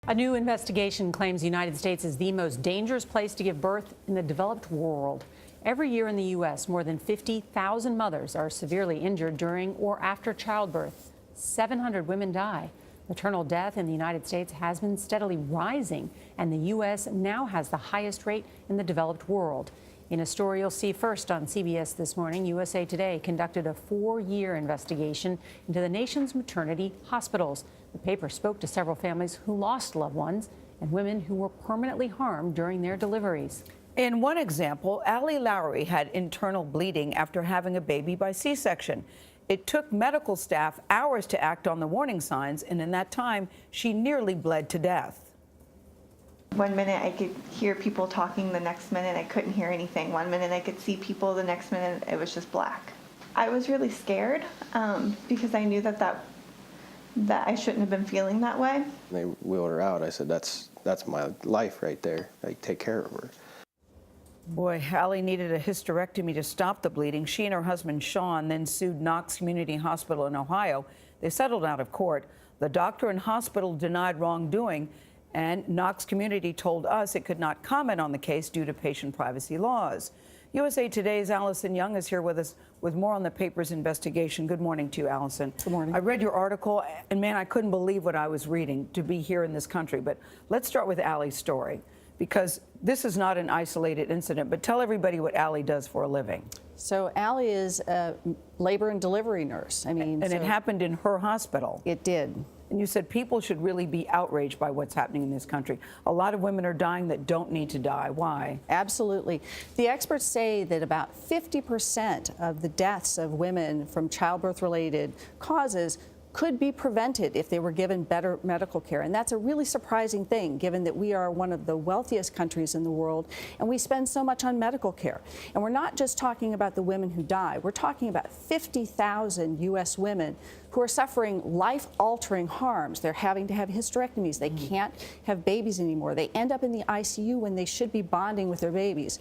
A new investigation claims the United States is the most dangerous place to give birth in the developed world. Every year in the U.S., more than 50,000 mothers are severely injured during or after childbirth. 700 women die. Maternal death in the United States has been steadily rising, and the U.S. now has the highest rate in the developed world. In a story you'll see first on CBS this morning, USA Today conducted a 4-year investigation into the nation's maternity hospitals. The paper spoke to several families who lost loved ones and women who were permanently harmed during their deliveries. In one example, Allie Lowry had internal bleeding after having a baby by C-section. It took medical staff hours to act on the warning signs, and in that time, she nearly bled to death. One minute I could hear people talking, the next minute I couldn't hear anything. One minute I could see people, the next minute it was just black. I was really scared because I knew that I shouldn't have been feeling that way. They wheeled her out. I said, that's my life right there. Like, take care of her. Boy, Allie needed a hysterectomy to stop the bleeding. She and her husband, Sean, then sued Knox Community Hospital in Ohio. They settled out of court. The doctor and hospital denied wrongdoing, and Knox Community told us it could not comment on the case due to patient privacy laws. USA Today's Allison Young is here with us with more on the paper's investigation. Good morning to you, Allison. Good morning. I read your article, and man, I couldn't believe what I was reading to be here in this country. But let's start with Allie's story, because this is not an isolated incident. But tell everybody what Allie does for a living. So Allie is a labor and delivery nurse. And it happened in her hospital. It did. And you said people should really be outraged by what's happening in this country. A lot of women are dying that don't need to die. Why? Absolutely. The experts say that about 50% of the deaths of women from childbirth-related causes could be prevented if they were given better medical care. And that's a really surprising thing, given that we are one of the wealthiest countries in the world, and we spend so much on medical care. And we're not just talking about the women who die. We're talking about 50,000 U.S. women who are suffering life-altering harms. They're having to have hysterectomies. They can't have babies anymore. They end up in the ICU when they should be bonding with their babies.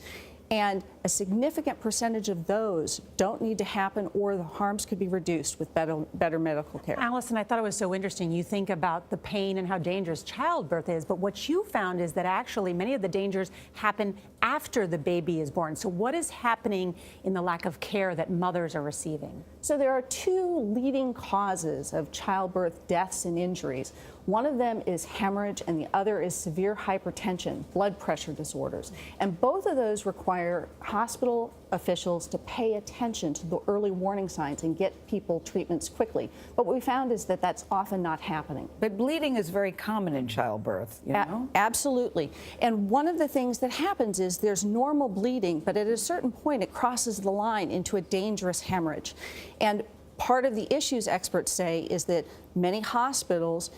And a significant percentage of those don't need to happen, or the harms could be reduced with better medical care. Allison, I thought it was so interesting. You think about the pain and how dangerous childbirth is, but what you found is that actually many of the dangers happen after the baby is born. So what is happening in the lack of care that mothers are receiving? So there are two leading causes of childbirth deaths and injuries. One of them is hemorrhage, and the other is severe hypertension, blood pressure disorders. And both of those require hospital officials to pay attention to the early warning signs and get people treatments quickly. But what we found is that that's often not happening. But bleeding is very common in childbirth, you know? Absolutely. And one of the things that happens is there's normal bleeding, but at a certain point it crosses the line into a dangerous hemorrhage. And part of the issues, experts say, is that many hospitals,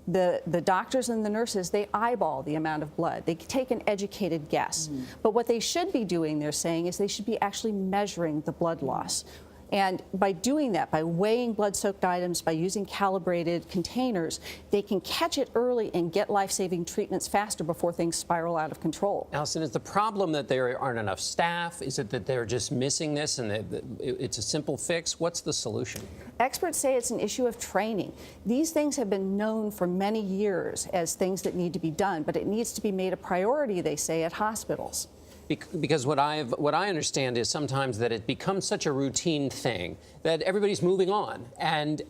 the doctors and the nurses, they eyeball the amount of blood. They take an educated guess. But what they should be doing, they're saying, is they should be actually measuring the blood loss. And by doing that, by weighing blood-soaked items, by using calibrated containers, they can catch it early and get life-saving treatments faster before things spiral out of control. Allison, is the problem that there aren't enough staff? Is it that they're just missing this and it's a simple fix? What's the solution? Experts say it's an issue of training. These things have been known for many years as things that need to be done, but it needs to be made a priority, they say, at hospitals. Because what I understand is sometimes that it becomes such a routine thing that everybody's moving on, and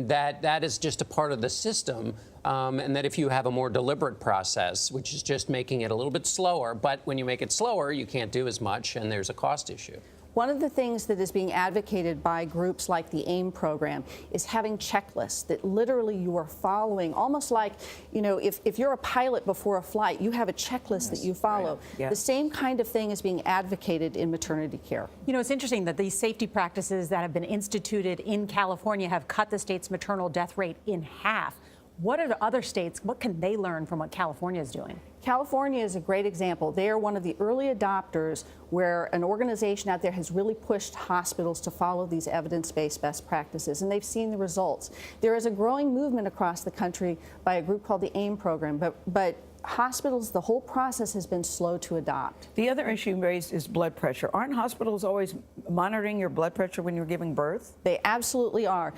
that is just a part of the system, and that if you have a more deliberate process, which is just making it a little bit slower, but when you make it slower, you can't do as much, and there's a cost issue. One of the things that is being advocated by groups like the AIM program is having checklists that literally you are following, almost like, you know, if you're a pilot before a flight, you have a checklist that you follow. Right. Yeah. The same kind of thing is being advocated in maternity care. You know, it's interesting that these safety practices that have been instituted in California have cut the state's maternal death rate in half. What are the other states? What can they learn from what California is doing? California is a great example. They are one of the early adopters where an organization out there has really pushed hospitals to follow these evidence-based best practices, and they've seen the results. There is a growing movement across the country by a group called the AIM program, but hospitals, the whole process has been slow to adopt. The other issue raised is blood pressure. Aren't hospitals always monitoring your blood pressure when you're giving birth? They absolutely are.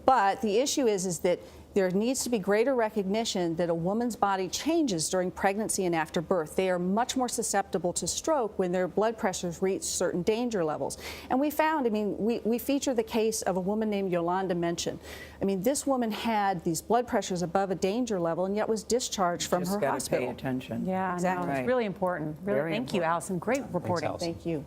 But the issue is that there needs to be greater recognition that a woman's body changes during pregnancy and after birth. They are much more susceptible to stroke when their blood pressures reach certain danger levels. And we found, I mean, we feature the case of a woman named Yolanda Mention. I mean, this woman had these blood pressures above a danger level and yet was discharged from Just her gotta hospital. pay attention. Yeah, Exactly. no, it's really important. Really, Very thank you, important. Allison. Great reporting. Allison. Thank you.